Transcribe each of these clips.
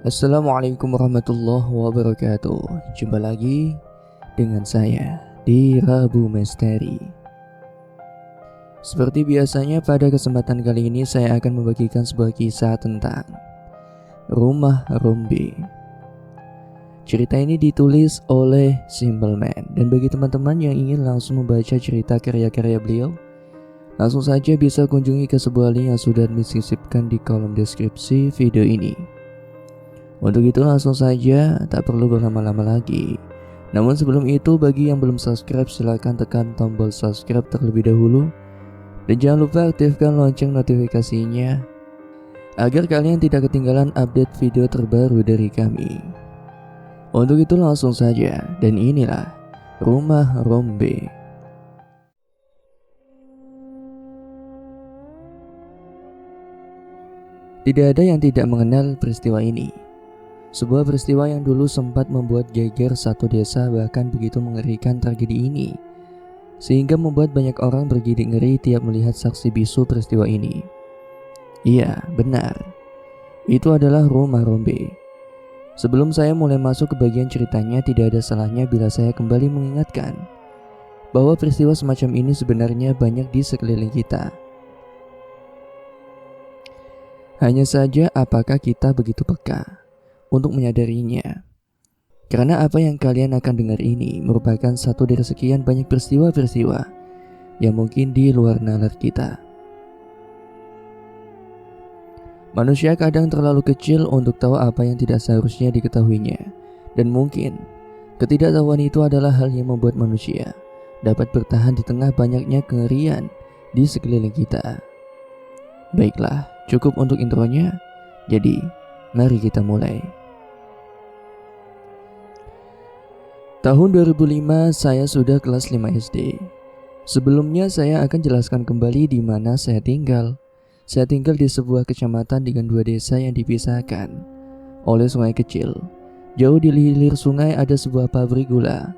Assalamualaikum warahmatullahi wabarakatuh. Jumpa lagi dengan saya di Rabu Misteri. Seperti biasanya pada kesempatan kali ini saya akan membagikan sebuah kisah tentang Rumah Rombe. Cerita ini ditulis oleh Simple Man, dan bagi teman-teman yang ingin langsung membaca cerita karya-karya beliau, langsung saja bisa kunjungi ke sebuah link yang sudah disisipkan di kolom deskripsi video ini. Untuk itu langsung saja, tak perlu berlama-lama lagi. Namun sebelum itu, bagi yang belum subscribe silahkan tekan tombol subscribe terlebih dahulu. Dan jangan lupa aktifkan lonceng notifikasinya agar kalian tidak ketinggalan update video terbaru dari kami. Untuk itu langsung saja, dan inilah Rumah Rombe. Tidak ada yang tidak mengenal peristiwa ini. Sebuah peristiwa yang dulu sempat membuat geger satu desa, bahkan begitu mengerikan tragedi ini, sehingga membuat banyak orang bergidik ngeri tiap melihat saksi bisu peristiwa ini. Iya, benar. Itu adalah Rumah Rombe. Sebelum saya mulai masuk ke bagian ceritanya, tidak ada salahnya bila saya kembali mengingatkan bahwa peristiwa semacam ini sebenarnya banyak di sekeliling kita. Hanya saja apakah kita begitu peka untuk menyadarinya? Karena apa yang kalian akan dengar ini merupakan satu dari sekian banyak peristiwa-peristiwa yang mungkin di luar nalar kita. Manusia kadang terlalu kecil untuk tahu apa yang tidak seharusnya diketahuinya, dan mungkin ketidaktahuan itu adalah hal yang membuat manusia dapat bertahan di tengah banyaknya kengerian di sekeliling kita. Baiklah, cukup untuk intronya. Jadi, mari kita mulai. Tahun 2005 saya sudah kelas 5 SD. Sebelumnya saya akan jelaskan kembali di mana saya tinggal. Saya tinggal di sebuah kecamatan dengan dua desa yang dipisahkan oleh sungai kecil. Jauh di hilir sungai ada sebuah pabrik gula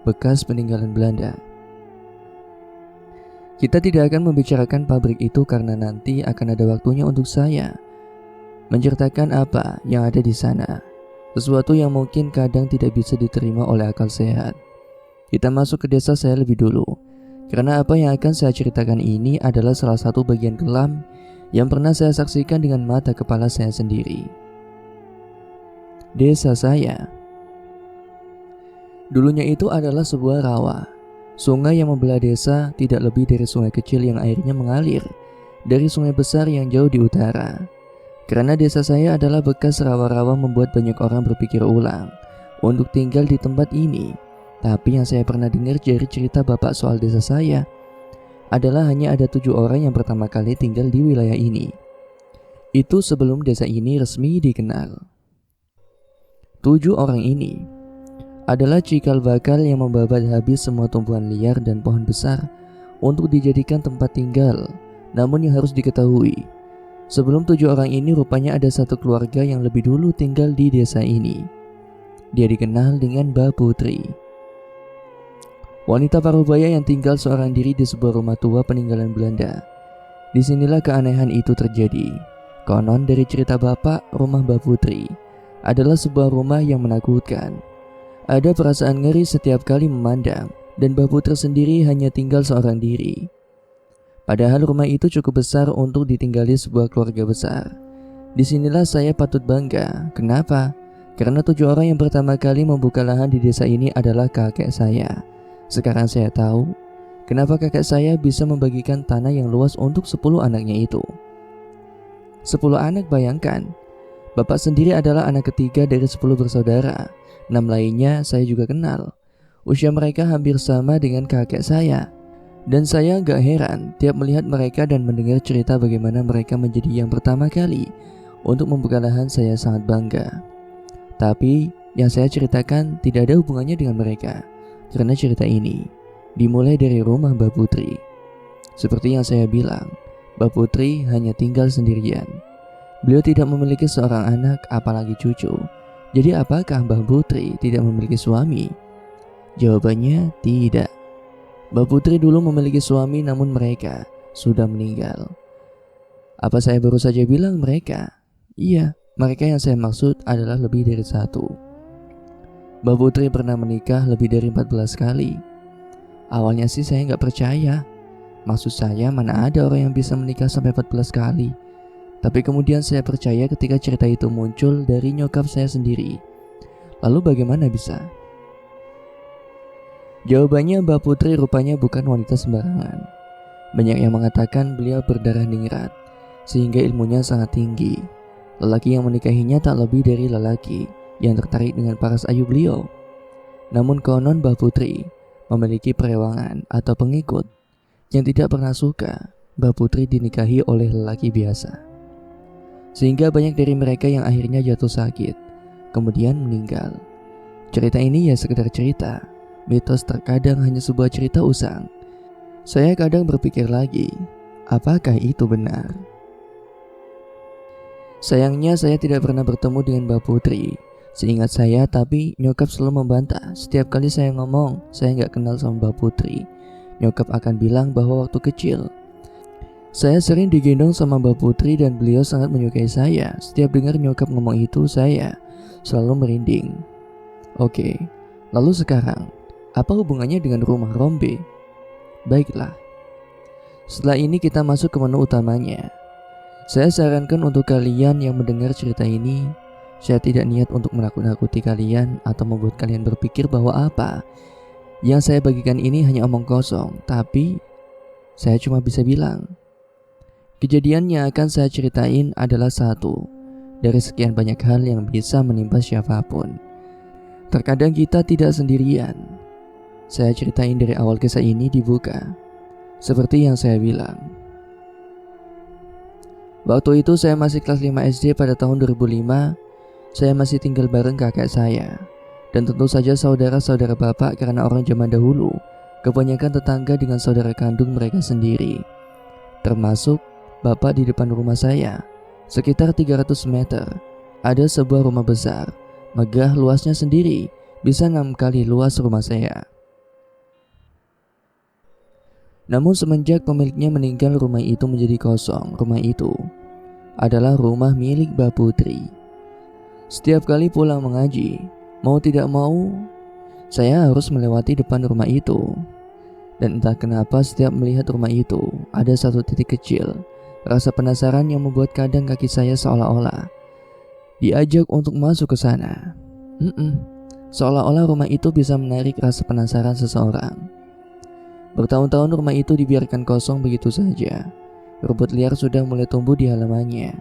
bekas peninggalan Belanda. Kita tidak akan membicarakan pabrik itu karena nanti akan ada waktunya untuk saya menceritakan apa yang ada di sana. Sesuatu yang mungkin kadang tidak bisa diterima oleh akal sehat. Kita masuk ke desa saya lebih dulu, karena apa yang akan saya ceritakan ini adalah salah satu bagian kelam yang pernah saya saksikan dengan mata kepala saya sendiri. Desa saya dulunya itu adalah sebuah rawa. Sungai yang membelah desa tidak lebih dari sungai kecil yang airnya mengalir dari sungai besar yang jauh di utara. Karena desa saya adalah bekas rawa-rawa membuat banyak orang berpikir ulang untuk tinggal di tempat ini. Tapi yang saya pernah dengar dari cerita bapak soal desa saya adalah hanya ada 7 orang yang pertama kali tinggal di wilayah ini. Itu sebelum desa ini resmi dikenal. 7 orang ini adalah cikal bakal yang membabat habis semua tumbuhan liar dan pohon besar untuk dijadikan tempat tinggal. Namun yang harus diketahui, sebelum 7 orang ini rupanya ada satu keluarga yang lebih dulu tinggal di desa ini. Dia dikenal dengan Mbak Putri, wanita parubaya yang tinggal seorang diri di sebuah rumah tua peninggalan Belanda. Disinilah keanehan itu terjadi. Konon dari cerita bapak, rumah Mbak Putri adalah sebuah rumah yang menakutkan. Ada perasaan ngeri setiap kali memandang, dan Mbak Putri sendiri hanya tinggal seorang diri. Padahal rumah itu cukup besar untuk ditinggali sebuah keluarga besar. Disinilah saya patut bangga. Kenapa? Karena 7 orang yang pertama kali membuka lahan di desa ini adalah kakek saya. Sekarang saya tahu kenapa kakek saya bisa membagikan tanah yang luas untuk 10 anaknya itu. 10 anak, bayangkan. Bapak sendiri adalah anak ketiga dari 10 bersaudara. 6 lainnya saya juga kenal. Usia mereka hampir sama dengan kakek saya. Dan saya gak heran tiap melihat mereka dan mendengar cerita bagaimana mereka menjadi yang pertama kali untuk membuka lahan. Saya sangat bangga. Tapi yang saya ceritakan tidak ada hubungannya dengan mereka, karena cerita ini dimulai dari rumah Mbak Putri. Seperti yang saya bilang, Mbak Putri hanya tinggal sendirian. Beliau tidak memiliki seorang anak, apalagi cucu. Jadi apakah Mbak Putri tidak memiliki suami? Jawabannya tidak. Mbak Putri dulu memiliki suami, namun mereka sudah meninggal. Apa saya baru saja bilang mereka? Iya, Mereka yang saya maksud adalah lebih dari satu. Mbak Putri pernah menikah lebih dari 14 kali. Awalnya sih saya nggak percaya. Maksud saya mana ada orang yang bisa menikah sampai 14 kali. Tapi kemudian saya percaya ketika cerita itu muncul dari nyokap saya sendiri. Lalu bagaimana bisa? Jawabannya Mbak Putri rupanya bukan wanita sembarangan. Banyak yang mengatakan beliau berdarah ningrat, sehingga ilmunya sangat tinggi. Lelaki yang menikahinya tak lebih dari lelaki yang tertarik dengan paras ayu beliau. Namun konon Mbak Putri memiliki perewangan atau pengikut yang tidak pernah suka Mbak Putri dinikahi oleh lelaki biasa. Sehingga banyak dari mereka yang akhirnya jatuh sakit, kemudian meninggal. Cerita ini ya sekedar cerita, mitos terkadang hanya sebuah cerita usang. Saya kadang berpikir lagi, apakah itu benar? Sayangnya saya tidak pernah bertemu dengan Mbak Putri. Seingat saya, tapi nyokap selalu membantah. Setiap kali saya ngomong, saya nggak kenal sama Mbak Putri. Nyokap akan bilang bahwa waktu kecil saya sering digendong sama Mbak Putri dan beliau sangat menyukai saya. Setiap dengar nyokap ngomong itu, saya selalu merinding. Oke, lalu sekarang, apa hubungannya dengan rumah Rombe? Baiklah, setelah ini kita masuk ke menu utamanya. Saya sarankan untuk kalian yang mendengar cerita ini, saya tidak niat untuk menakut-nakuti kalian atau membuat kalian berpikir bahwa apa yang saya bagikan ini hanya omong kosong. Tapi saya cuma bisa bilang, kejadian yang akan saya ceritain adalah satu dari sekian banyak hal yang bisa menimpa siapapun. Terkadang kita tidak sendirian. Saya ceritain dari awal kisah ini dibuka seperti yang saya bilang. Waktu itu saya masih kelas 5 SD pada tahun 2005. Saya masih tinggal bareng kakek saya dan tentu saja saudara-saudara bapak karena orang zaman dahulu kebanyakan tetangga dengan saudara kandung mereka sendiri. Termasuk bapak di depan rumah saya. Sekitar 300 meter ada sebuah rumah besar, megah, luasnya sendiri bisa 6 kali luas rumah saya. Namun semenjak pemiliknya meninggal, rumah itu menjadi kosong. Rumah itu adalah rumah milik Mbak Putri. Setiap kali pulang mengaji, mau tidak mau, saya harus melewati depan rumah itu. Dan entah kenapa setiap melihat rumah itu, ada satu titik kecil, rasa penasaran yang membuat kadang kaki saya seolah-olah diajak untuk masuk ke sana. Seolah-olah rumah itu bisa menarik rasa penasaran seseorang. Bertahun-tahun rumah itu dibiarkan kosong begitu saja. Rumput liar sudah mulai tumbuh di halamannya.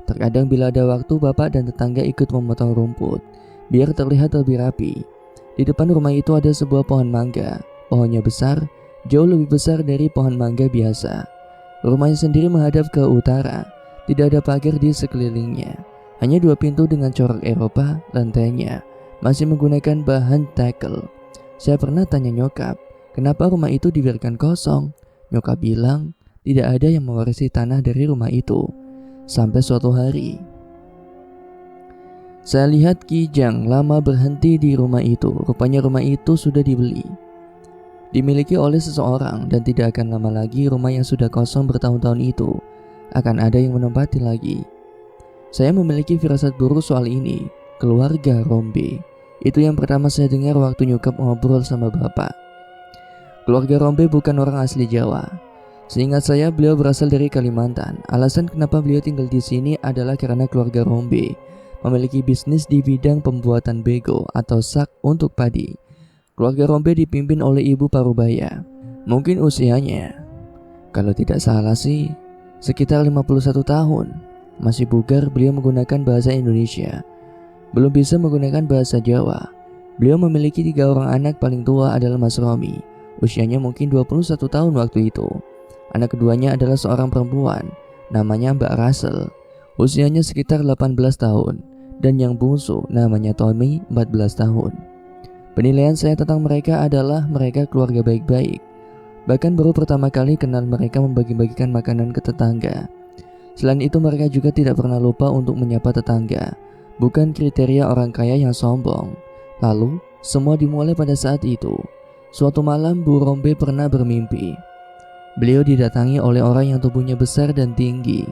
Terkadang bila ada waktu, bapak dan tetangga ikut memotong rumput biar terlihat lebih rapi. Di depan rumah itu ada sebuah pohon mangga. Pohonnya besar, jauh lebih besar dari pohon mangga biasa. Rumahnya sendiri menghadap ke utara. Tidak ada pagar di sekelilingnya. Hanya 2 pintu dengan corak Eropa. Lantainya masih menggunakan bahan tekel. Saya pernah tanya nyokap, kenapa rumah itu dibiarkan kosong? Nyokap bilang tidak ada yang mewarisi tanah dari rumah itu. Sampai suatu hari saya lihat Kijang lama berhenti di rumah itu. Rupanya rumah itu sudah dibeli, dimiliki oleh seseorang, dan tidak akan lama lagi rumah yang sudah kosong bertahun-tahun itu akan ada yang menempati lagi. Saya memiliki firasat buruk soal ini. Keluarga Rombe, itu yang pertama saya dengar waktu nyokap ngobrol sama bapak. Keluarga Rombe bukan orang asli Jawa. Seingat saya, beliau berasal dari Kalimantan. Alasan kenapa beliau tinggal di sini adalah karena keluarga Rombe memiliki bisnis di bidang pembuatan bego atau sak untuk padi. Keluarga Rombe dipimpin oleh Ibu Parubaya. Mungkin usianya, kalau tidak salah sih, sekitar 51 tahun. Masih bugar, beliau menggunakan bahasa Indonesia. Belum bisa menggunakan bahasa Jawa. Beliau memiliki 3 orang anak, paling tua adalah Mas Romi. Usianya mungkin 21 tahun waktu itu. Anak keduanya adalah seorang perempuan, namanya Mbak Russell. Usianya sekitar 18 tahun. Dan yang bungsu namanya Tommy, 14 tahun. Penilaian saya tentang mereka adalah mereka keluarga baik-baik. Bahkan baru pertama kali kenal mereka membagi-bagikan makanan ke tetangga. Selain itu mereka juga tidak pernah lupa untuk menyapa tetangga. Bukan kriteria orang kaya yang sombong. Lalu semua dimulai pada saat itu. Suatu malam Bu Rombe pernah bermimpi. Beliau didatangi oleh orang yang tubuhnya besar dan tinggi.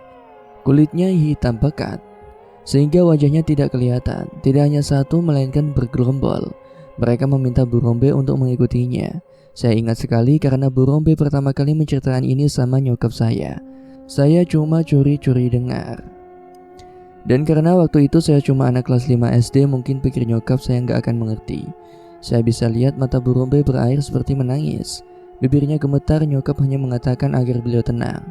Kulitnya hitam pekat. sehingga wajahnya tidak kelihatan. Tidak hanya satu melainkan bergerombol. Mereka meminta Bu Rombe untuk mengikutinya. Saya ingat sekali karena Bu Rombe pertama kali menceritakan ini sama nyokap saya. Saya cuma curi-curi dengar. Dan karena waktu itu saya cuma anak kelas 5 SD, mungkin pikir nyokap saya nggak akan mengerti. Saya bisa lihat mata Bu Rombe berair seperti menangis. Bibirnya gemetar, nyokap hanya mengatakan agar beliau tenang.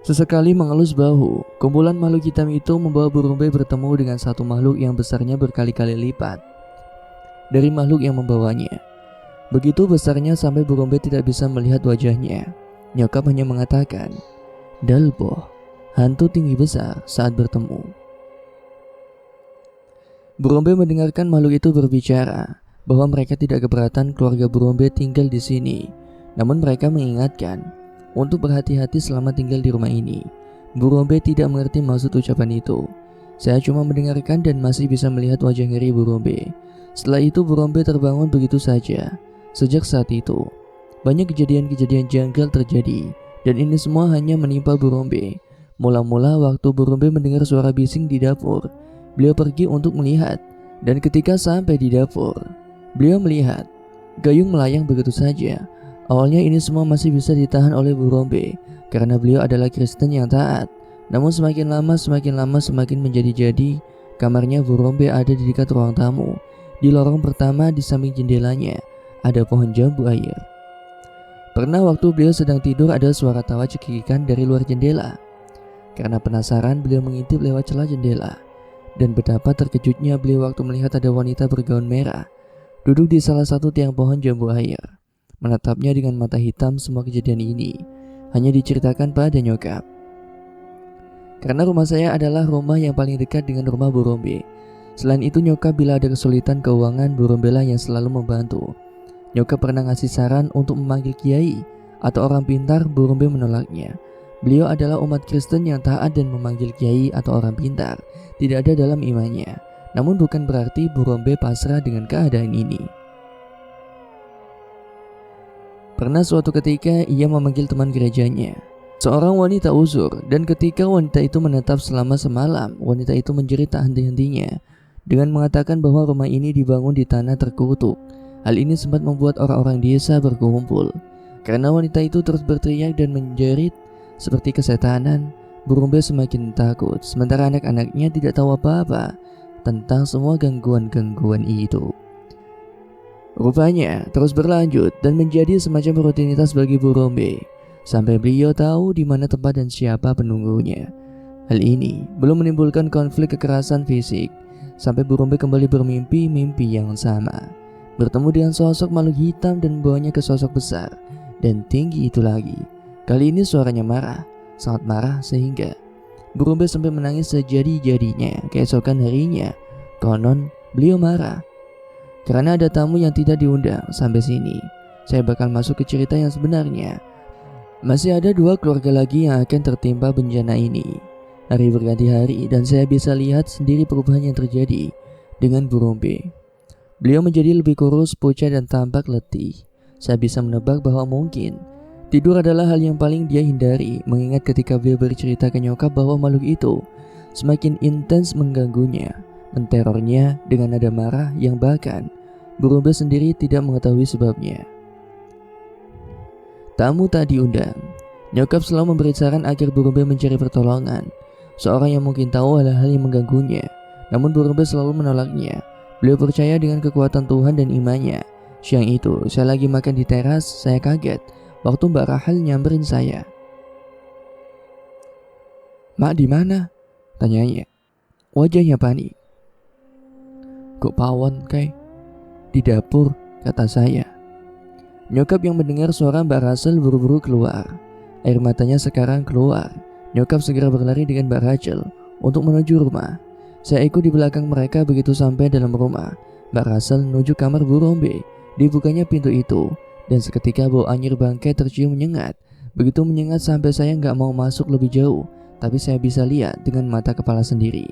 Sesekali mengelus bahu, kumpulan makhluk hitam itu membawa Bu Rombe bertemu dengan satu makhluk yang besarnya berkali-kali lipat dari makhluk yang membawanya. Begitu besarnya sampai Bu Rombe tidak bisa melihat wajahnya. Nyokap hanya mengatakan, "Dalboh, hantu tinggi besar," saat bertemu. Bu Rombe mendengarkan makhluk itu berbicara bahwa mereka tidak keberatan keluarga Bu Rombe tinggal di sini. Namun mereka mengingatkan untuk berhati-hati selama tinggal di rumah ini. Bu Rombe tidak mengerti maksud ucapan itu. Saya cuma mendengarkan dan masih bisa melihat wajah ngeri Bu Rombe. Setelah itu Bu Rombe terbangun begitu saja. Sejak saat itu, banyak kejadian-kejadian janggal terjadi, dan ini semua hanya menimpa Bu Rombe. Mula-mula waktu Bu Rombe mendengar suara bising di dapur, beliau pergi untuk melihat, dan ketika sampai di dapur, beliau melihat gayung melayang begitu saja. Awalnya ini semua masih bisa ditahan oleh Bu Rombe karena beliau adalah Kristen yang taat. Namun semakin lama semakin menjadi-jadi. Kamarnya Bu Rombe ada di dekat ruang tamu. Di lorong pertama di samping jendelanya ada pohon jambu air. Pernah waktu beliau sedang tidur ada suara tawa cekikikan dari luar jendela. Karena penasaran beliau mengintip lewat celah jendela. Dan betapa terkejutnya beliau waktu melihat ada wanita bergaun merah duduk di salah satu tiang pohon jambu air. Menatapnya dengan mata hitam. Semua kejadian ini hanya diceritakan pada nyokap. Karena rumah saya adalah rumah yang paling dekat dengan rumah Bu Rombe. Selain itu nyokap bila ada kesulitan keuangan, Bu Rombe lah yang selalu membantu. Nyokap pernah ngasih saran untuk memanggil kiai atau orang pintar. Bu Rombe menolaknya. Beliau adalah umat Kristen yang taat dan memanggil kiai atau orang pintar tidak ada dalam imannya. Namun bukan berarti Bu Rombe pasrah dengan keadaan ini. Pernah suatu ketika ia memanggil teman gerejanya, seorang wanita uzur, dan ketika wanita itu menetap selama semalam, wanita itu menjerit tak henti-hentinya dengan mengatakan bahwa rumah ini dibangun di tanah terkutuk. Hal ini sempat membuat orang-orang desa berkumpul. Karena wanita itu terus berteriak dan menjerit seperti kesetanan, Bu Rombe semakin takut, sementara anak-anaknya tidak tahu apa-apa tentang semua gangguan-gangguan itu. Rupanya terus berlanjut dan menjadi semacam rutinitas bagi Bu Rombe sampai beliau tahu di mana tempat dan siapa penunggunya. Hal ini belum menimbulkan konflik kekerasan fisik sampai Bu Rombe kembali bermimpi mimpi yang sama, bertemu dengan sosok makhluk hitam dan membawanya ke sosok besar dan tinggi itu lagi. Kali ini suaranya marah, sangat marah sehingga Bu Rombe sampai menangis sejadi-jadinya. Keesokan harinya, konon beliau marah karena ada tamu yang tidak diundang. Sampai sini saya bakal masuk ke cerita yang sebenarnya. Masih ada 2 keluarga lagi yang akan tertimpa bencana ini. Hari berganti hari dan saya bisa lihat sendiri perubahan yang terjadi dengan Bu Rombe. Beliau menjadi lebih kurus, pucat dan tampak letih. Saya bisa menebak bahwa mungkin tidur adalah hal yang paling dia hindari, mengingat ketika beliau bercerita ke nyokap bahwa makhluk itu semakin intens mengganggunya, menterornya dengan nada marah yang bahkan Bu Rombe sendiri tidak mengetahui sebabnya. Tamu tak diundang. Nyokap selalu memberi saran agar Bu Rombe mencari pertolongan, seorang yang mungkin tahu hal-hal yang mengganggunya. Namun Bu Rombe selalu menolaknya. Beliau percaya dengan kekuatan Tuhan dan imannya. Siang itu saya lagi makan di teras. Saya kaget waktu Mbak Rahel nyamperin saya. "Mak di mana?" tanyanya. Wajahnya panik. "Kok pawon kai?" "Di dapur," kata saya. Nyokap yang mendengar suara Mbak Rachel buru-buru keluar. Air matanya sekarang keluar. Nyokap segera berlari dengan Mbak Rachel untuk menuju rumah. Saya ikut di belakang mereka. Begitu sampai dalam rumah, Mbak Rachel menuju kamar Bu Rombe. Dibukanya pintu itu dan seketika bau anyir bangkai tercium menyengat. Begitu menyengat sampai saya nggak mau masuk lebih jauh, tapi saya bisa lihat dengan mata kepala sendiri.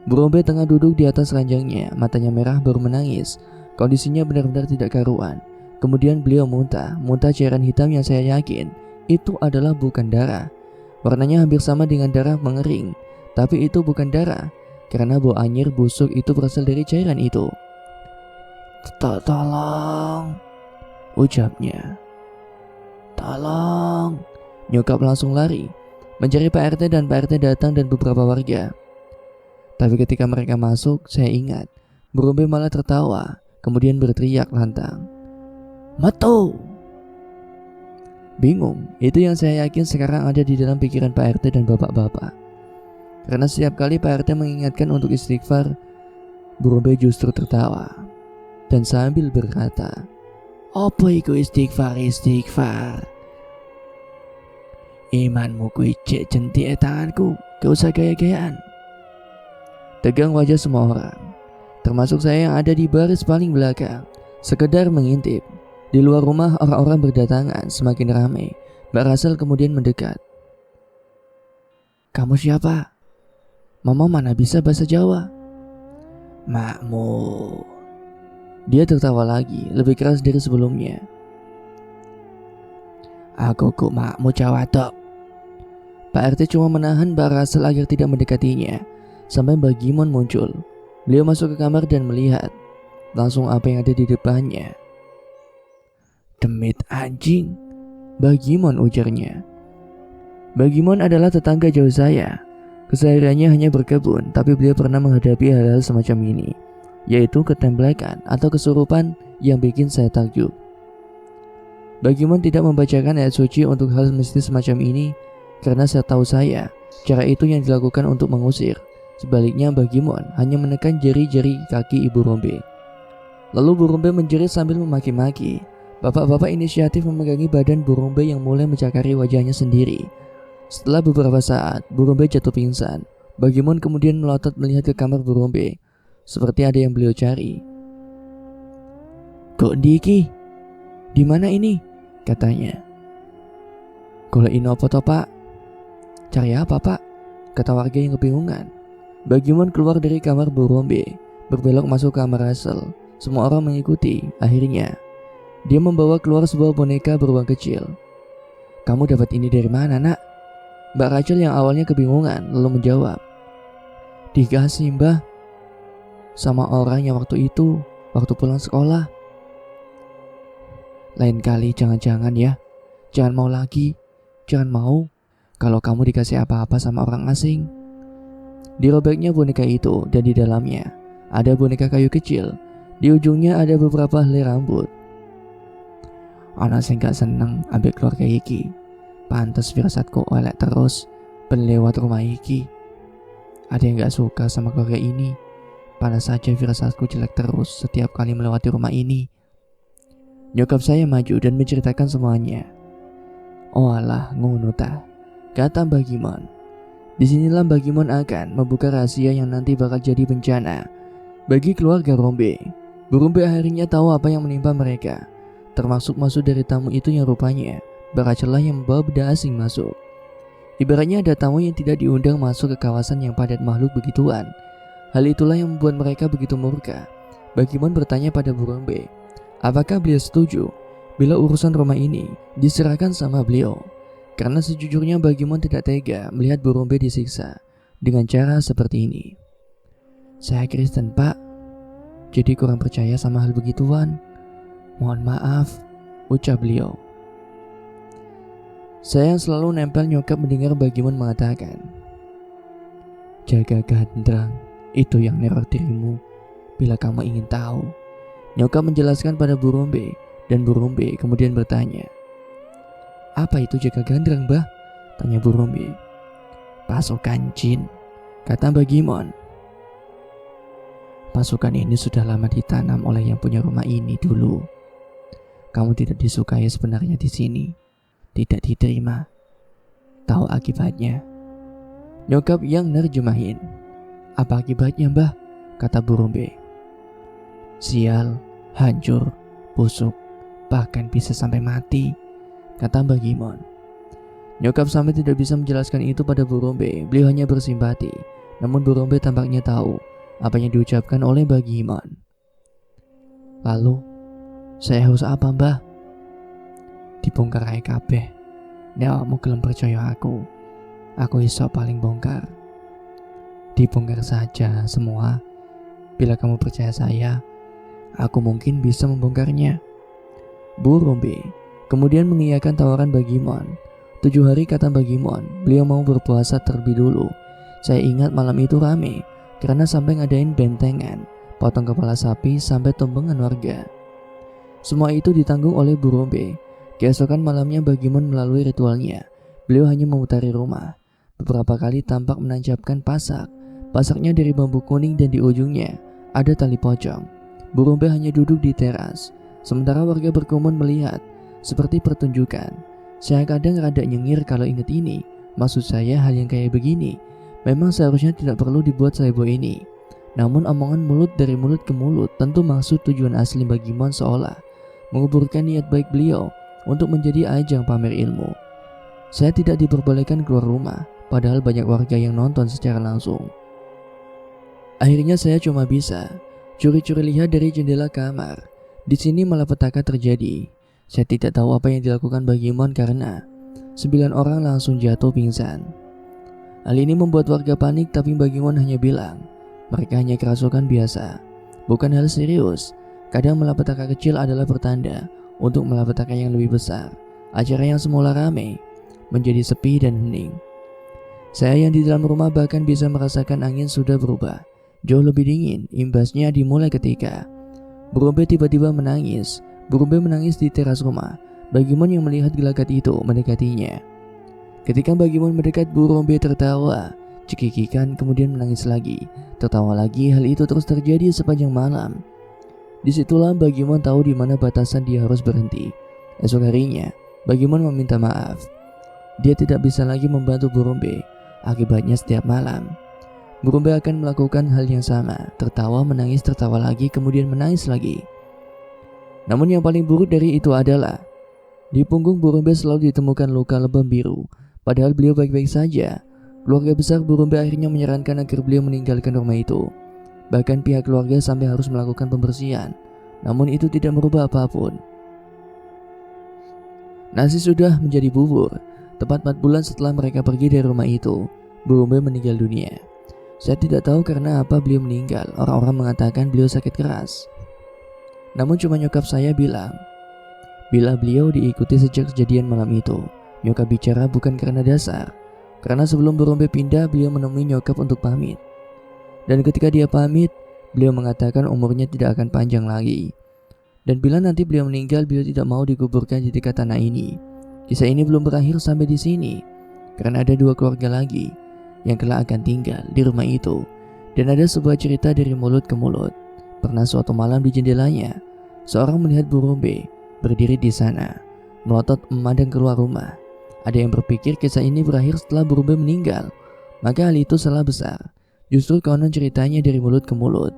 Bu Rombe tengah duduk di atas ranjangnya, matanya merah baru menangis. Kondisinya benar-benar tidak karuan. Kemudian beliau muntah cairan hitam yang saya yakin itu adalah bukan darah. Warnanya hampir sama dengan darah mengering, Tapi itu bukan darah, karena bau anyir busuk itu berasal dari cairan itu. Tolong, ucapnya. Tolong. Nyokap langsung lari, mencari Pak RT dan Pak RT datang dan beberapa warga. Tapi ketika mereka masuk, saya ingat, Bu Rombe malah tertawa, kemudian berteriak lantang. Matu! Bingung, itu yang saya yakin sekarang ada di dalam pikiran Pak RT dan bapak-bapak. Karena setiap kali Pak RT mengingatkan untuk istighfar, Bu Rombe justru tertawa dan sambil berkata, "Apa iku istighfar? Imanmu kuwi cek jentik tanganku, gak usah gaya-gayaan." Tegang wajah semua orang, termasuk saya yang ada di baris paling belakang, sekedar mengintip. Di luar rumah orang-orang berdatangan semakin ramai. Mbak Rasel kemudian mendekat. "Kamu siapa? Mama mana bisa bahasa Jawa?" "Makmu." Dia tertawa lagi, lebih keras dari sebelumnya. "Aku kok makmu Jawa tok." Pak RT cuma menahan Mbak Rasel agar tidak mendekatinya, sampai Mbak Gimon muncul. Beliau masuk ke kamar dan melihat langsung apa yang ada di depannya. "Demit anjing," Mbak Gimon ujarnya. Mbak Gimon adalah tetangga jauh saya. Kesehariannya hanya berkebun, tapi beliau pernah menghadapi hal-hal semacam ini, yaitu ketemblekan atau kesurupan yang bikin saya takjub. Mbak Gimon tidak membacakan ayat suci untuk hal mistis semacam ini, karena setahu saya, cara itu yang dilakukan untuk mengusir. Sebaliknya Mbak Gimon hanya menekan jari-jari kaki Ibu Rombe. Lalu Bu Rombe menjerit sambil memaki-maki. Bapak-bapak inisiatif memegangi badan Bu Rombe yang mulai mencakari wajahnya sendiri. Setelah beberapa saat, Bu Rombe jatuh pingsan. Mbak Gimon kemudian melotot melihat ke kamar Bu Rombe, seperti ada yang beliau cari. "Kok Diki? Di mana ini?" katanya. "Golek apa toh, Pak?" "Cari apa, Pak?" kata warga yang kebingungan. Mbak Gimon keluar dari kamar Bu Rombe, berbelok masuk kamar Rasel. Semua orang mengikuti. Akhirnya, dia membawa keluar sebuah boneka beruang kecil. "Kamu dapat ini dari mana, Nak?" Mbak Rachel yang awalnya kebingungan lalu menjawab, "Dikasih, Mbah, sama orang yang waktu pulang sekolah." "Lain kali jangan-jangan ya. Jangan mau lagi. Jangan mau kalau kamu dikasih apa-apa sama orang asing." Dirobeknya boneka itu dan di dalamnya ada boneka kayu kecil. Di ujungnya ada beberapa helai rambut. "Ana sing gak seneng ambek keluarga iki. Pantes firasatku elek terus lewat rumah iki. Ada yang gak suka sama keluarga ini. Pantes saja firasatku jelek terus setiap kali melewati rumah ini." Nyokap saya maju dan menceritakan semuanya. "Oh alah, ngono ta," kata Mbak Gimon. Disinilah Mbak Gimon akan membuka rahasia yang nanti bakal jadi bencana bagi keluarga Rombe. Bu Rombe akhirnya tahu apa yang menimpa mereka, termasuk masuk dari tamu itu yang rupanya Mbak Rachel lah yang membawa benda asing masuk. Ibaratnya ada tamu yang tidak diundang masuk ke kawasan yang padat makhluk begituan. Hal itulah yang membuat mereka begitu murka. Mbak Gimon bertanya pada Bu Rombe, apakah beliau setuju bila urusan rumah ini diserahkan sama beliau? Karena sejujurnya Mbak Gimon tidak tega melihat Bu Rombe disiksa dengan cara seperti ini. "Saya Kristen, Pak, jadi kurang percaya sama hal begituan. Mohon maaf," ucap beliau. Saya yang selalu nempel nyokap mendengar Mbak Gimon mengatakan, "Jaga gandrang, itu yang neror dirimu bila kamu ingin tahu." Nyokap menjelaskan pada Bu Rombe, dan Bu Rombe kemudian bertanya, "Apa itu jaga gandrang, Mbah?" tanya Bu Rombe. "Pasukan jin," kata Mbak Gimon. "Pasukan ini sudah lama ditanam oleh yang punya rumah ini dulu. Kamu tidak disukai sebenarnya di sini. Tidak diterima. Tahu akibatnya?" Nyokap yang nerjemahin. "Apa akibatnya, Mbah?" kata Bu Rombe. "Sial, hancur, busuk, bahkan bisa sampai mati," kata Mbak Gimon. Nyokap sampai tidak bisa menjelaskan itu pada Bu Rombe. Beliau hanya bersimpati. Namun Bu Rombe tampaknya tahu apa yang diucapkan oleh Mbak Gimon. "Lalu, saya harus apa, Mbah?" "Dibongkar ae kabeh. Nek awakmu gelem percaya aku iso paling bongkar." Dibongkar saja semua. Bila kamu percaya saya, aku mungkin bisa membongkarnya. Bu Rombe kemudian mengiyakan tawaran Bagimon. 7 hari kata Bagimon, beliau mau berpuasa terlebih dulu. Saya ingat malam itu rame, karena sampai ngadain bentengan, potong kepala sapi sampai tumbengan warga. Semua itu ditanggung oleh Bu Rombe. Keesokan malamnya Bagimon melalui ritualnya. Beliau hanya memutari rumah. Beberapa kali tampak menancapkan pasak. Pasaknya dari bambu kuning dan di ujungnya ada tali pocong. Bu Rombe hanya duduk di teras. Sementara warga berkerumun melihat, seperti pertunjukan. Saya kadang rada nyengir kalau ingat ini. Maksud saya hal yang kayak begini memang seharusnya tidak perlu dibuat seheboh ini. Namun omongan mulut dari mulut ke mulut tentu maksud tujuan asli Bagimon seolah menguburkan niat baik beliau untuk menjadi ajang pamer ilmu. Saya tidak diperbolehkan keluar rumah, padahal banyak warga yang nonton secara langsung. Akhirnya saya cuma bisa curi-curi lihat dari jendela kamar. Di sini malapetaka terjadi. Saya tidak tahu apa yang dilakukan Bagimon karena 9 orang langsung jatuh pingsan. Hal ini membuat warga panik, tapi Bagimon hanya bilang mereka hanya kerasukan biasa, bukan hal serius. Kadang malapetaka kecil adalah pertanda untuk malapetaka yang lebih besar. Acara yang semula ramai menjadi sepi dan hening. Saya yang di dalam rumah bahkan bisa merasakan angin sudah berubah jauh lebih dingin. Imbasnya dimulai ketika Bu Rombe tiba-tiba menangis. Bu Rombe menangis di teras rumah. Bagimon yang melihat gelagat itu mendekatinya. Ketika Bagimon mendekat, Bu Rombe tertawa cekikikan, kemudian menangis lagi, tertawa lagi. Hal itu terus terjadi sepanjang malam. Disitulah Bagimon tahu di mana batasan dia harus berhenti. Esok harinya, Bagimon meminta maaf. Dia tidak bisa lagi membantu Bu Rombe. Akibatnya setiap malam Bu Rombe akan melakukan hal yang sama, tertawa, menangis, tertawa lagi, kemudian menangis lagi. Namun yang paling buruk dari itu adalah di punggung Bu Rombe selalu ditemukan luka lebam biru. Padahal beliau baik-baik saja. Keluarga besar Bu Rombe akhirnya menyarankan agar beliau meninggalkan rumah itu. Bahkan pihak keluarga sampai harus melakukan pembersihan. Namun itu tidak merubah apapun. Nasi sudah menjadi bubur. Tepat 4 bulan setelah mereka pergi dari rumah itu, Bu Rombe meninggal dunia. Saya tidak tahu karena apa beliau meninggal. Orang-orang mengatakan beliau sakit keras. Namun cuma nyokap saya bilang, bila beliau diikuti sejak kejadian malam itu. Nyokap bicara bukan karena dasar. Karena sebelum Bu Rombe pindah, beliau menemui nyokap untuk pamit. Dan ketika dia pamit, beliau mengatakan umurnya tidak akan panjang lagi. Dan bila nanti beliau meninggal, beliau tidak mau dikuburkan di dekat tanah ini. Kisah ini belum berakhir sampai di sini. Karena ada 2 keluarga lagi yang kelak akan tinggal di rumah itu. Dan ada sebuah cerita dari mulut ke mulut. Pernah suatu malam di jendelanya, seorang melihat Bu Rombe berdiri di sana, melotot memandang keluar rumah. Ada yang berpikir kisah ini berakhir setelah Bu Rombe meninggal. Maka hal itu salah besar. Justru konon ceritanya dari mulut ke mulut.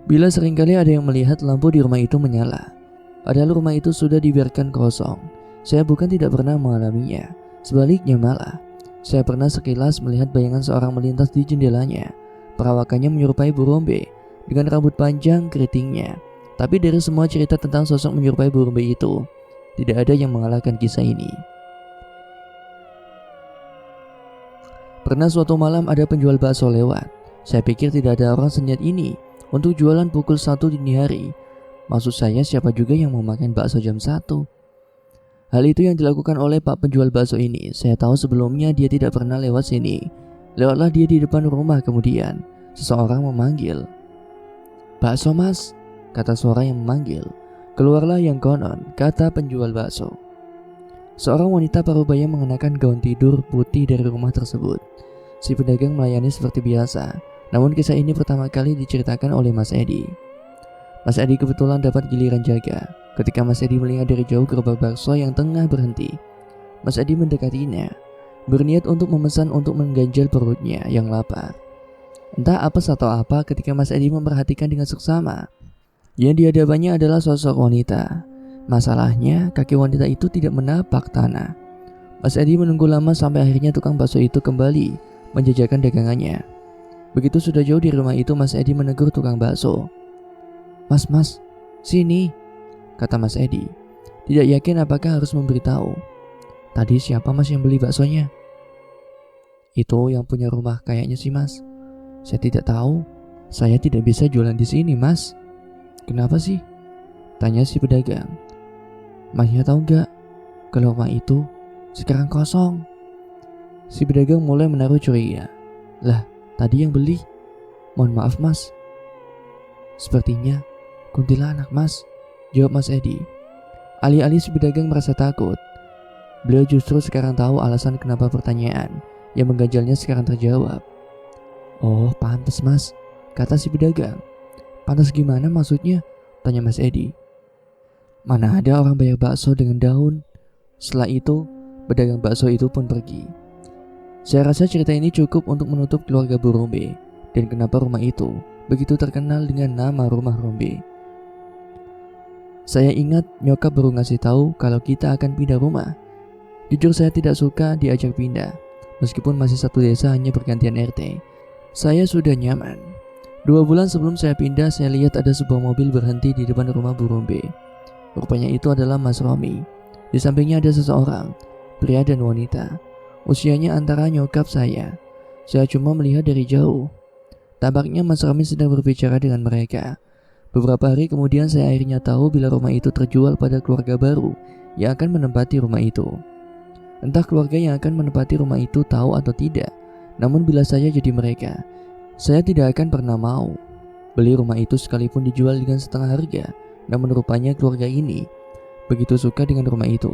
Bila seringkali ada yang melihat lampu di rumah itu menyala, padahal rumah itu sudah dibiarkan kosong. Saya bukan tidak pernah mengalaminya. Sebaliknya malah, saya pernah sekilas melihat bayangan seorang melintas di jendelanya. Perawakannya menyerupai Bu Rombe dengan rambut panjang keritingnya. Tapi dari semua cerita tentang sosok menyerupai Bu Rombe itu, tidak ada yang mengalahkan kisah ini. Pernah suatu malam ada penjual bakso lewat. Saya pikir tidak ada orang seniat ini untuk jualan pukul 1 dini hari. Maksud saya siapa juga yang mau makan bakso jam 1? Hal itu yang dilakukan oleh Pak penjual bakso ini. Saya tahu sebelumnya dia tidak pernah lewat sini. Lewatlah dia di depan rumah, kemudian seseorang memanggil, "Bakso mas," kata suara yang memanggil. Keluarlah yang konon, kata penjual bakso. Seorang wanita parubaya mengenakan gaun tidur putih dari rumah tersebut. Si pedagang melayani seperti biasa. Namun kisah ini pertama kali diceritakan oleh Mas Edi. Mas Edi kebetulan dapat giliran jaga. Ketika Mas Edi melihat dari jauh gerobak bakso yang tengah berhenti, Mas Edi mendekatinya, berniat untuk memesan untuk mengganjal perutnya yang lapar. Entah apa atau apa, ketika Mas Edi memperhatikan dengan seksama, yang di hadapannya adalah sosok wanita. Masalahnya, kaki wanita itu tidak menapak tanah. Mas Edi menunggu lama sampai akhirnya tukang bakso itu kembali menjajakan dagangannya. Begitu sudah jauh di rumah itu, Mas Edi menegur tukang bakso. Mas, sini," kata Mas Edi. Tidak yakin apakah harus memberitahu. "Tadi siapa mas yang beli baksonya?" "Itu yang punya rumah kayaknya sih mas," Saya tidak tahu. Saya tidak bisa jualan di sini, Mas. Kenapa sih? Tanya si pedagang. Masnya tahu gak kalau rumah itu sekarang kosong? Si pedagang mulai menaruh curiga. Lah, tadi yang beli. Mohon maaf, Mas. Sepertinya kuntilanak, Mas, jawab Mas Edi. Alih-alih si pedagang merasa takut, beliau justru sekarang tahu alasan kenapa pertanyaan yang mengganjalnya sekarang terjawab. Oh, pantas, Mas, kata si pedagang. Pantas gimana maksudnya? Tanya Mas Edi. Mana ada orang bayar bakso dengan daun? Setelah itu, pedagang bakso itu pun pergi. Saya rasa cerita ini cukup untuk menutup keluarga Bu Rombe dan kenapa rumah itu begitu terkenal dengan nama Rumah Rombe. Saya ingat nyokap baru ngasih tahu kalau kita akan pindah rumah. Jujur saya tidak suka diajak pindah, meskipun masih satu desa hanya bergantian RT. Saya sudah nyaman. 2 bulan sebelum saya pindah, saya lihat ada sebuah mobil berhenti di depan rumah Bu Rombe. Rupanya itu adalah Mas Romi. Di sampingnya ada seseorang, pria dan wanita. Usianya antara nyokap saya. Saya cuma melihat dari jauh. Tampaknya Mas Romi sedang berbicara dengan mereka. Beberapa hari kemudian saya akhirnya tahu bila rumah itu terjual pada keluarga baru yang akan menempati rumah itu. Entah keluarga yang akan menempati rumah itu tahu atau tidak, namun bila saya jadi mereka, saya tidak akan pernah mau beli rumah itu sekalipun dijual dengan setengah harga. Namun rupanya keluarga ini begitu suka dengan rumah itu,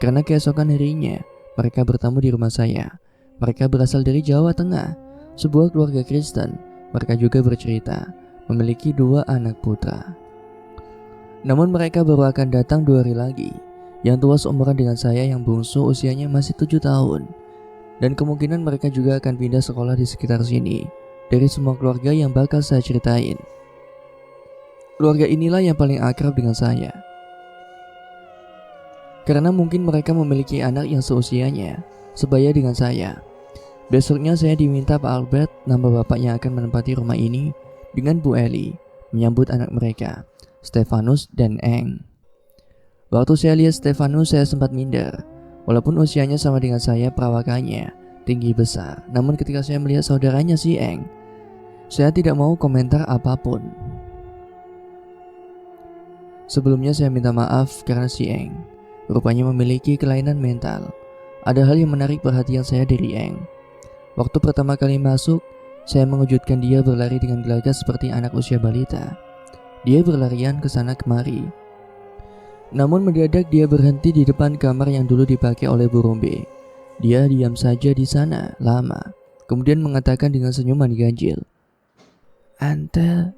karena keesokan harinya mereka bertamu di rumah saya. Mereka berasal dari Jawa Tengah, sebuah keluarga Kristen. Mereka juga bercerita memiliki 2 anak putra. Namun mereka baru akan datang 2 hari lagi. Yang tua seumuran dengan saya, yang bungsu usianya masih 7 tahun. Dan kemungkinan mereka juga akan pindah sekolah di sekitar sini. Dari semua keluarga yang bakal saya ceritain, keluarga inilah yang paling akrab dengan saya. Karena mungkin mereka memiliki anak yang seusianya, sebaya dengan saya. Besoknya saya diminta Pak Albert, nama bapak yang akan menempati rumah ini, dengan Bu Eli, menyambut anak mereka, Stefanus dan Eng. Waktu saya lihat Stefanus, saya sempat minder. Walaupun usianya sama dengan saya, perawakannya tinggi besar. Namun ketika saya melihat saudaranya si Eng, saya tidak mau komentar apapun. Sebelumnya saya minta maaf karena si Eng rupanya memiliki kelainan mental. Ada hal yang menarik perhatian saya dari Eng. Waktu pertama kali masuk, saya mengejutkan dia berlari dengan gelagat seperti anak usia balita. Dia berlarian ke sana kemari. Namun mendadak dia berhenti di depan kamar yang dulu dipakai oleh Bu Rombe. Dia diam saja di sana lama, kemudian mengatakan dengan senyuman ganjil, "Ante."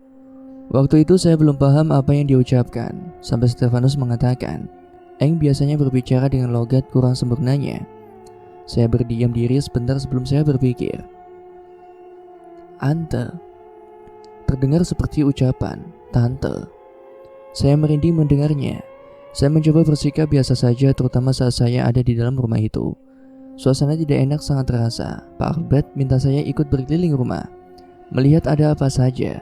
Waktu itu saya belum paham apa yang diucapkan, sampai Stefanus mengatakan, Eng biasanya berbicara dengan logat kurang sempurnanya. Saya berdiam diri sebentar sebelum saya berpikir. Ante terdengar seperti ucapan tante. Saya merinding mendengarnya. Saya mencoba bersikap biasa saja, terutama saat saya ada di dalam rumah itu. Suasana tidak enak sangat terasa. Pak Albert minta saya ikut berkeliling rumah, melihat ada apa saja.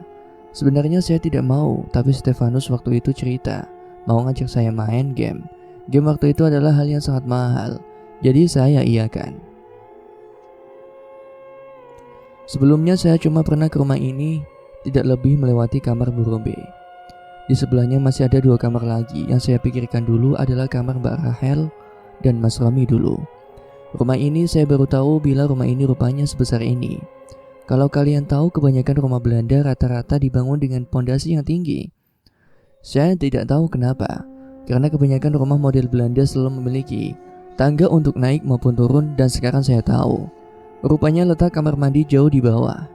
Sebenarnya saya tidak mau, tapi Stefanus waktu itu cerita mau ngajak saya main game. Game waktu itu adalah hal yang sangat mahal, jadi saya iakan. Sebelumnya saya cuma pernah ke rumah ini, tidak lebih melewati kamar Bu Rombe. Di sebelahnya masih ada 2 kamar lagi yang saya pikirkan dulu adalah kamar Mbak Rahel dan Mas Romi dulu. Rumah ini saya baru tahu bila rumah ini rupanya sebesar ini. Kalau kalian tahu, kebanyakan rumah Belanda rata-rata dibangun dengan pondasi yang tinggi. Saya tidak tahu kenapa, karena kebanyakan rumah model Belanda selalu memiliki tangga untuk naik maupun turun, dan sekarang saya tahu. Rupanya letak kamar mandi jauh di bawah.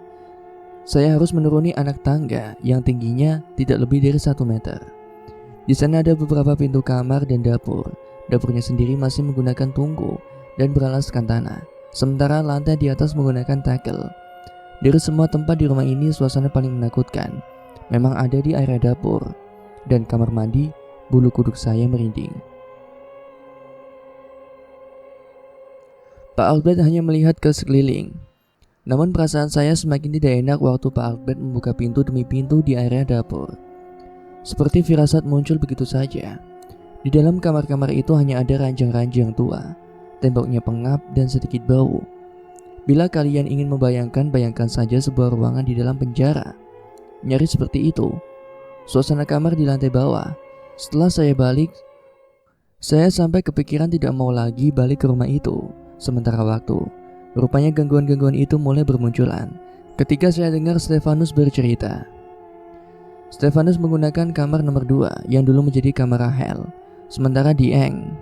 Saya harus menuruni anak tangga yang tingginya tidak lebih dari 1 meter. Di sana ada beberapa pintu kamar dan dapur. Dapurnya sendiri masih menggunakan tungku dan beralaskan tanah, sementara lantai di atas menggunakan takel. Dari semua tempat di rumah ini, suasana paling menakutkan memang ada di area dapur dan kamar mandi. Bulu kuduk saya merinding. Pak Albert hanya melihat ke sekeliling. Namun perasaan saya semakin tidak enak waktu Pak Albert membuka pintu demi pintu di area dapur. Seperti firasat muncul begitu saja. Di dalam kamar-kamar itu hanya ada ranjang-ranjang tua, temboknya pengap dan sedikit bau. Bila kalian ingin membayangkan, bayangkan saja sebuah ruangan di dalam penjara. Nyaris seperti itu. Suasana kamar di lantai bawah. Setelah saya balik, saya sampai kepikiran tidak mau lagi balik ke rumah itu. Sementara waktu, rupanya gangguan-gangguan itu mulai bermunculan ketika saya dengar Stefanus bercerita. Stefanus menggunakan kamar nomor 2 yang dulu menjadi kamar Rahel, sementara Dieng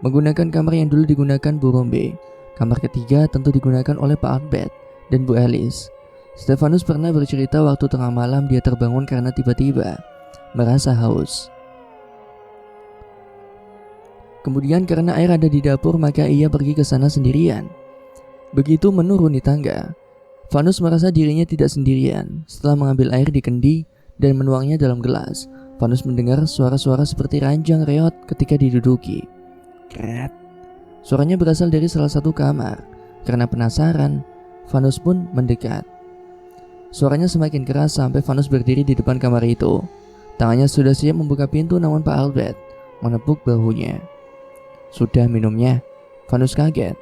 menggunakan kamar yang dulu digunakan Bu Rombe. Kamar ketiga tentu digunakan oleh Pak Albert dan Bu Alice. Stefanus pernah bercerita waktu tengah malam dia terbangun karena tiba-tiba merasa haus. Kemudian karena air ada di dapur, maka ia pergi ke sana sendirian. Begitu menuruni tangga, Vanus merasa dirinya tidak sendirian. Setelah mengambil air di kendi dan menuangnya dalam gelas, Vanus mendengar suara-suara seperti ranjang reot ketika diduduki. Kret. Suaranya berasal dari salah satu kamar. Karena penasaran, Vanus pun mendekat. Suaranya semakin keras sampai Vanus berdiri di depan kamar itu. Tangannya sudah siap membuka pintu, namun Pak Albert menepuk bahunya. Sudah minumnya? Vanus kaget.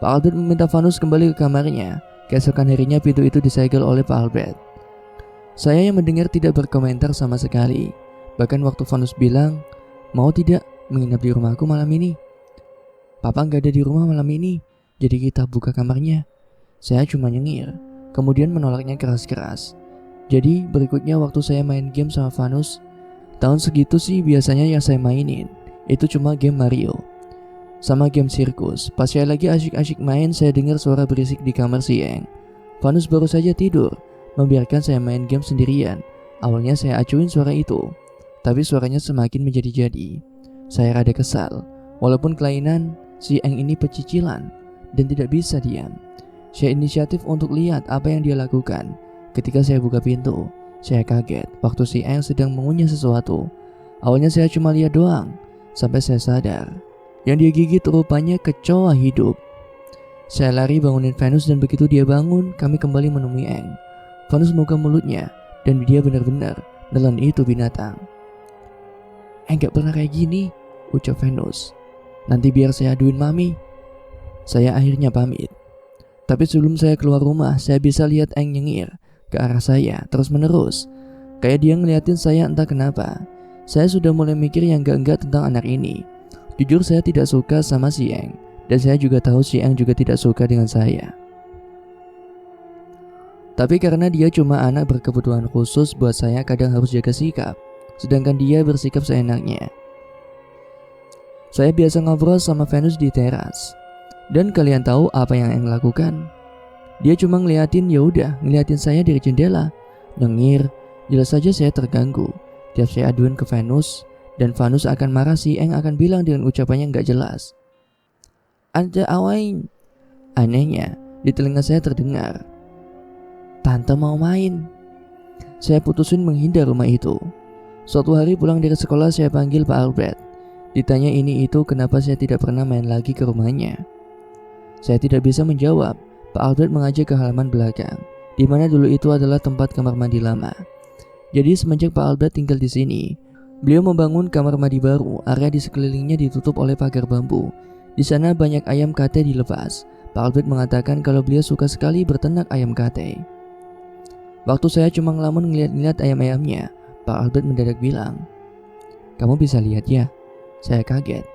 Pak Albert meminta Vanus kembali ke kamarnya. Keesokan harinya pintu itu disegel oleh Pak Albert. Saya yang mendengar tidak berkomentar sama sekali. Bahkan waktu Vanus bilang, mau tidak menginap di rumahku malam ini? Papa gak ada di rumah malam ini, jadi kita buka kamarnya. Saya cuma nyengir, kemudian menolaknya keras-keras. Jadi berikutnya waktu saya main game sama Vanus, tahun segitu sih biasanya yang saya mainin itu cuma game Mario sama game sirkus. Pas saya lagi asyik-asyik main, saya dengar suara berisik di kamar Sieng. Vanus baru saja tidur, membiarkan saya main game sendirian. Awalnya saya acuin suara itu, tapi suaranya semakin menjadi-jadi. Saya rada kesal, walaupun kelainan si Eng ini pecicilan dan tidak bisa diam. Saya inisiatif untuk lihat apa yang dia lakukan. Ketika saya buka pintu, saya kaget waktu si Eng sedang mengunyah sesuatu. Awalnya saya cuma lihat doang, sampai saya sadar yang dia gigit rupanya kecoa hidup. Saya lari bangunin Venus dan begitu dia bangun, kami kembali menemui Eng. Venus membuka mulutnya dan dia benar-benar nelan itu binatang. Gak pernah kayak gini, ucap Venus. Nanti biar saya aduin mami. Saya akhirnya pamit. Tapi sebelum saya keluar rumah, saya bisa lihat Eng nyengir ke arah saya terus menerus. Kayak dia ngeliatin saya entah kenapa. Saya sudah mulai mikir yang enggak tentang anak ini. Jujur saya tidak suka sama si Eng. Dan saya juga tahu si Eng juga tidak suka dengan saya. Tapi karena dia cuma anak berkebutuhan khusus, buat saya kadang harus jaga sikap. Sedangkan dia bersikap seenaknya. Saya biasa ngobrol sama Venus di teras. Dan kalian tahu apa yang Eng lakukan? Dia cuma ngeliatin, ngeliatin saya dari jendela. Nyengir, jelas saja saya terganggu. Tiap saya aduin ke Venus, dan Venus akan marah, si Eng akan bilang dengan ucapannya gak jelas. Ada awain. Anehnya, di telinga saya terdengar, Tante mau main. Saya putusin menghindar rumah itu. Suatu hari pulang dari sekolah, saya panggil Pak Albert. Ditanya ini itu kenapa saya tidak pernah main lagi ke rumahnya. Saya tidak bisa menjawab. Pak Albert mengajak ke halaman belakang, di mana dulu itu adalah tempat kamar mandi lama. Jadi semenjak Pak Albert tinggal di sini, beliau membangun kamar mandi baru. Area di sekelilingnya ditutup oleh pagar bambu. Di sana banyak ayam kate dilepas. Pak Albert mengatakan kalau beliau suka sekali berternak ayam kate. Waktu saya cuma ngelamun ngeliat-ngeliat ayam-ayamnya, Pak Albert mendadak bilang, "Kamu bisa lihat ya?" Saya kaget.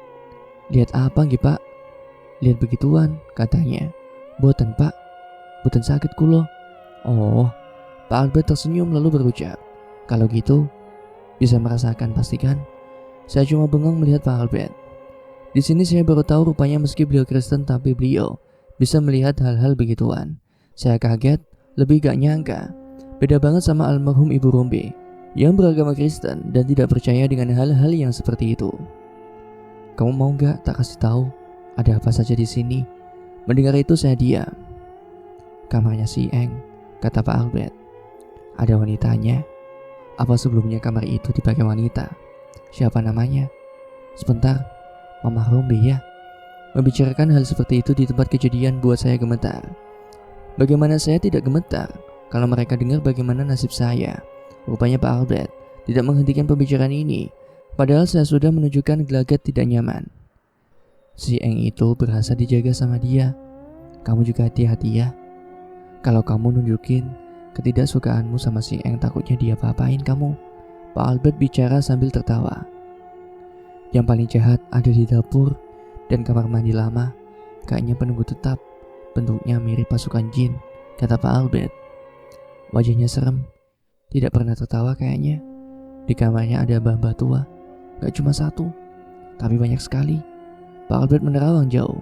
"Lihat apa nggih Pak?" "Lihat begituan," katanya. "Boten Pak, boten sakit kulo." Oh, Pak Albert tersenyum lalu berucap, "Kalau gitu, bisa merasakan pastikan?" Saya cuma bengong melihat Pak Albert. Di sini saya baru tahu rupanya meski beliau Kristen tapi beliau bisa melihat hal-hal begituan. Saya kaget, lebih gak nyangka. Beda banget sama almarhum Ibu Rombe yang beragama Kristen dan tidak percaya dengan hal-hal yang seperti itu. "Kamu mau gak tak kasih tahu ada apa saja di sini?" Mendengar itu saya diam. "Kamarnya si Eng," kata Pak Albert. "Ada wanitanya." "Apa sebelumnya kamar itu dipakai wanita?" "Siapa namanya?" "Sebentar, Mama Rombe ya." Membicarakan hal seperti itu di tempat kejadian buat saya gemetar. Bagaimana saya tidak gemetar kalau mereka dengar bagaimana nasib saya? Rupanya Pak Albert tidak menghentikan pembicaraan ini, padahal saya sudah menunjukkan gelagat tidak nyaman. Si Eng itu berasa dijaga sama dia. Kamu juga hati-hati ya. Kalau kamu nunjukin ketidaksukaanmu sama si Eng, takutnya dia apa-apain kamu. Pak Albert bicara sambil tertawa. Yang paling jahat ada di dapur dan kamar mandi lama. Kayaknya penunggu tetap. Bentuknya mirip pasukan jin, kata Pak Albert. Wajahnya serem. Tidak pernah tertawa kayaknya. Di kamarnya ada mbah-mbah tua. Gak cuma satu, tapi banyak sekali. Pak Albert menerawang jauh.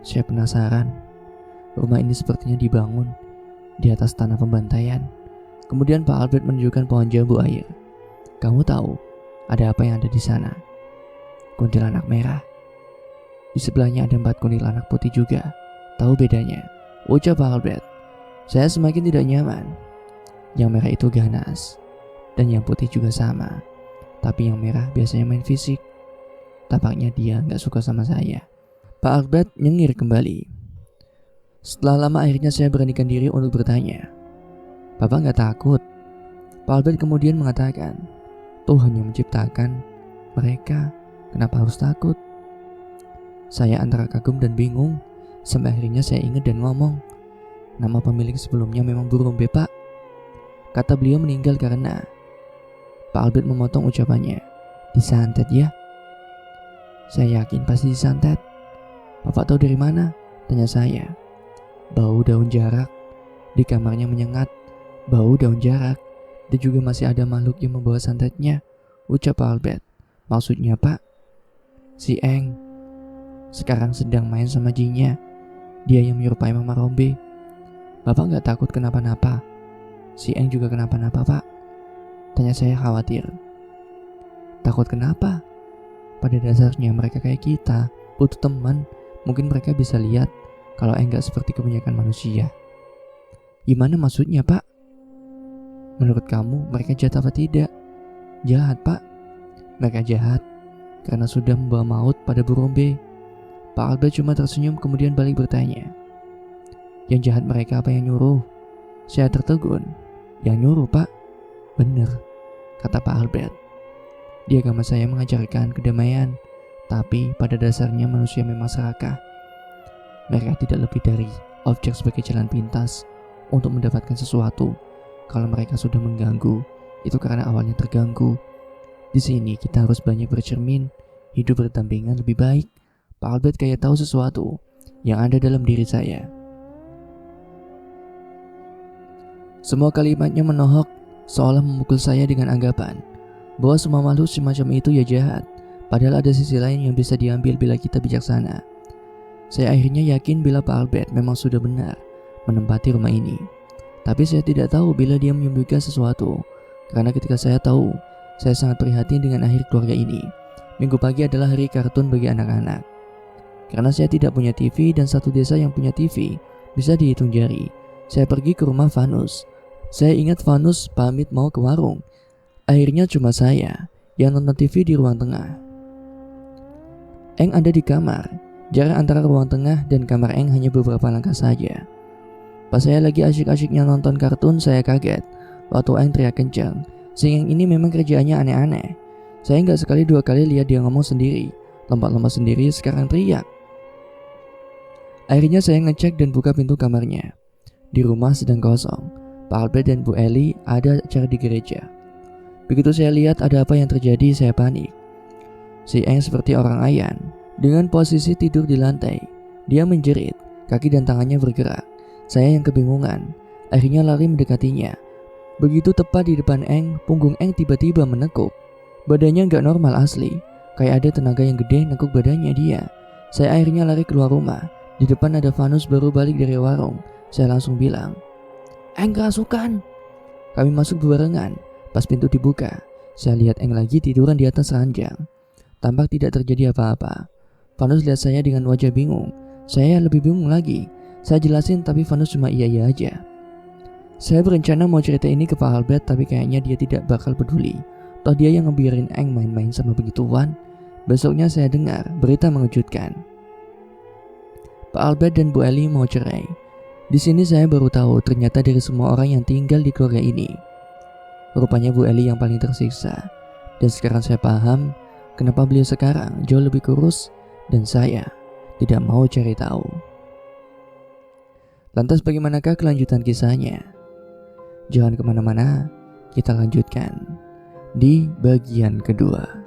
Saya penasaran. Rumah ini sepertinya dibangun di atas tanah pembantaian. Kemudian Pak Albert menunjukkan pohon jambu air. Kamu tahu ada apa yang ada di sana? Kuntilanak merah. Di sebelahnya ada 4 kuntilanak putih juga. Tahu bedanya? Ucap Pak Albert. Saya semakin tidak nyaman. Yang merah itu ganas, dan yang putih juga sama. Tapi yang merah biasanya main fisik. Tampaknya dia gak suka sama saya. Pak Albert nyengir kembali. Setelah lama akhirnya saya beranikan diri untuk bertanya. Bapak gak takut? Pak Albert kemudian mengatakan, Tuhan yang menciptakan mereka, kenapa harus takut? Saya antara kagum dan bingung. Sampai akhirnya saya ingat dan ngomong, nama pemilik sebelumnya memang burung Pak. Kata beliau meninggal karena... Pak Albert memotong ucapannya. Disantet ya? Saya yakin pasti disantet. Bapak tahu dari mana? Tanya saya. Bau daun jarak. Di kamarnya menyengat. Bau daun jarak. Dan juga masih ada makhluk yang membawa santetnya. Ucap Pak Albert. Maksudnya Pak? Si Eng sekarang sedang main sama jinnya. Dia yang menyerupai Mama Rombe. Bapak gak takut kenapa-napa? Si Eng juga kenapa-napa Pak? Tanya saya khawatir. Takut kenapa? Pada dasarnya mereka kayak kita, butuh teman. Mungkin mereka bisa lihat kalau Eng gak seperti kebanyakan manusia. Gimana maksudnya Pak? Menurut kamu mereka jahat apa tidak? Jahat Pak. Mereka jahat karena sudah membawa maut pada Bu Rombe. Pak Albert cuma tersenyum kemudian balik bertanya. Yang jahat mereka apa yang nyuruh? Saya tertegun. Yang nyuruh Pak? Bener, kata Pak Albert. Di agama saya mengajarkan kedamaian, tapi pada dasarnya manusia memang serakah. Mereka tidak lebih dari objek sebagai jalan pintas untuk mendapatkan sesuatu. Kalau mereka sudah mengganggu, itu karena awalnya terganggu. Di sini kita harus banyak bercermin, hidup berdampingan lebih baik. Pak Albert kayak tahu sesuatu yang ada dalam diri saya. Semua kalimatnya menohok, seolah memukul saya dengan anggapan bahwa semua makhluk semacam itu ya jahat, padahal ada sisi lain yang bisa diambil bila kita bijaksana. Saya akhirnya yakin bila Pak Albert memang sudah benar menempati rumah ini. Tapi saya tidak tahu bila dia menyembunyikan sesuatu, karena ketika saya tahu, saya sangat prihatin dengan akhir keluarga ini. Minggu pagi adalah hari kartun bagi anak-anak. Karena saya tidak punya TV dan satu desa yang punya TV bisa dihitung jari, saya pergi ke rumah Vanus. Saya ingat Vanus pamit mau ke warung. Akhirnya cuma saya yang nonton TV di ruang tengah. Eng ada di kamar. Jarak antara ruang tengah dan kamar Eng hanya beberapa langkah saja. Pas saya lagi asyik-asyiknya nonton kartun, saya kaget waktu Eng teriak kencang. Si Eng ini memang kerjaannya aneh-aneh. Saya nggak sekali dua kali lihat dia ngomong sendiri, lompat-lompat sendiri, sekarang teriak. Akhirnya saya ngecek dan buka pintu kamarnya. Di rumah sedang kosong. Pak Albert dan Bu Eli ada acara di gereja. Begitu saya lihat ada apa yang terjadi, saya panik. Si Eng seperti orang ayan, dengan posisi tidur di lantai. Dia menjerit, kaki dan tangannya bergerak. Saya yang kebingungan, akhirnya lari mendekatinya. Begitu tepat di depan Eng, punggung Eng tiba-tiba menekuk. Badannya gak normal asli, kayak ada tenaga yang gede nekuk badannya dia. Saya akhirnya lari keluar rumah. Di depan ada Vanus baru balik dari warung. Saya langsung bilang, Eng kerasukan. Kami masuk bebarengan. Pas pintu dibuka, saya lihat Eng lagi tiduran di atas ranjang. Tampak tidak terjadi apa-apa. Vanus lihat saya dengan wajah bingung. Saya lebih bingung lagi. Saya jelasin tapi Vanus cuma iya-iya aja. Saya berencana mau cerita ini ke Pak Albert, tapi kayaknya dia tidak bakal peduli. Toh dia yang ngebiarin Eng main-main sama begituan. Besoknya saya dengar berita mengejutkan. Pak Albert dan Bu Eli mau cerai. Di sini saya baru tahu ternyata dari semua orang yang tinggal di keluarga ini, rupanya Bu Eli yang paling tersiksa. Dan sekarang saya paham kenapa beliau sekarang jauh lebih kurus dan saya tidak mau cari tahu. Lantas bagaimanakah kelanjutan kisahnya? Jangan kemana-mana, kita lanjutkan di bagian kedua.